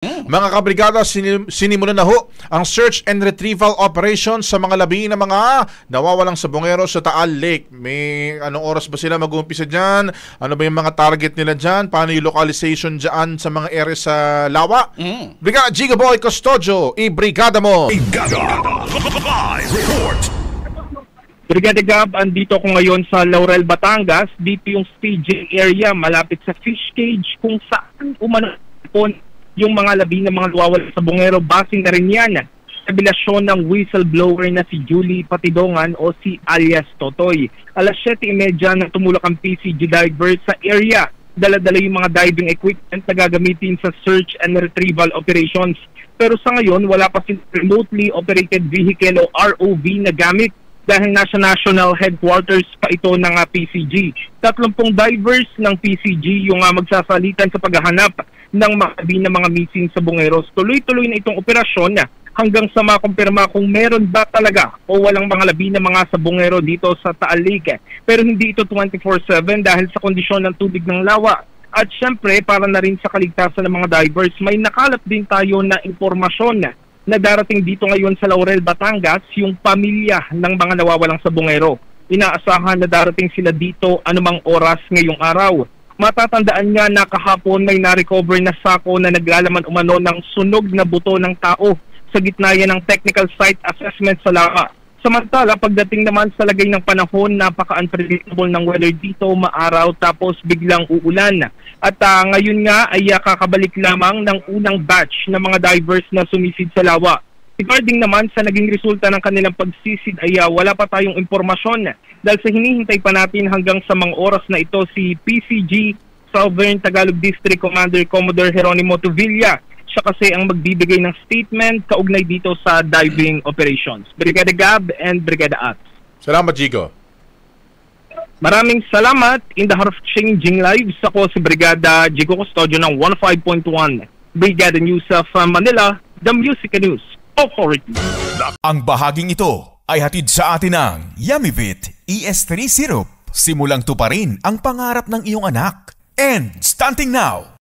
Mga kabrigada, sinimulan na ho ang search and retrieval operation sa mga labi na mga nawawalang sabongero sa Taal Lake. May anong oras ba sila mag-uumpisa dyan? Ano ba yung mga target nila dyan? Paano yung localization dyan sa mga area sa Lawa? Brigada Giga Boy Custodio, i-brigada mo! Brigada Live Report! Brigada Gab, andito ako ngayon sa Laurel, Batangas. Dito yung staging area malapit sa fish cage kung saan umanapon yung mga labi ng mga luwawal sa bungero. Basing na rin yan sa revelasyon ng whistleblower na si Julie Patidongan o si alias Totoy. Alas 7:30 na tumulak ang PCG divers sa area. Dala-dala yung mga diving equipment na gagamitin sa search and retrieval operations. Pero sa ngayon, wala pa silang remotely operated vehicle o ROV na gamit dahil nasa national headquarters pa ito ng PCG. 30 divers ng PCG yung magsasalitan sa paghahanap ng mga missing sa bungeros. Tuloy-tuloy na itong operasyon hanggang sa makumpirma kung meron ba talaga o walang mga labi na mga sabongero dito sa Taal Lake. Pero hindi ito 24/7 dahil sa kondisyon ng tubig ng lawa. At syempre, para na rin sa kaligtasan ng mga divers, may nakalap din tayo na impormasyon na darating dito ngayon sa Laurel, Batangas, yung pamilya ng mga nawawalang sabongero. Inaasahan na darating sila dito anumang oras ngayong araw. Matatandaan nga na kahapon may na-recover na sako na naglalaman umano ng sunog na buto ng tao sa gitna yan ng technical site assessment sa Lawa. Samantala, pagdating naman sa lagay ng panahon, napaka-unpredictable ng weather dito, maaraw tapos biglang uulan. At ngayon nga ay kakabalik lamang ng unang batch ng mga divers na sumisid sa Lawa. Regarding naman sa naging resulta ng kanilang pagsisid ay wala pa tayong impormasyon dahil sa hinihintay pa natin hanggang sa mga oras na ito si PCG Southern Tagalog District Commander Commodore Jeronimo Tuvilla. Siya kasi ang magbibigay ng statement kaugnay dito sa diving operations. Brigada Gab and Brigada At. Salamat, Gigo. Maraming salamat. In the heart of changing lives, ako si Brigada Gigo Custodio ng 105.1 Brigada News of Manila, the Music News Authority. Ang bahaging ito ay hatid sa atin ng Yummy-Vit ES3 Syrup. Simulang tuparin ang pangarap ng iyong anak. And starting now,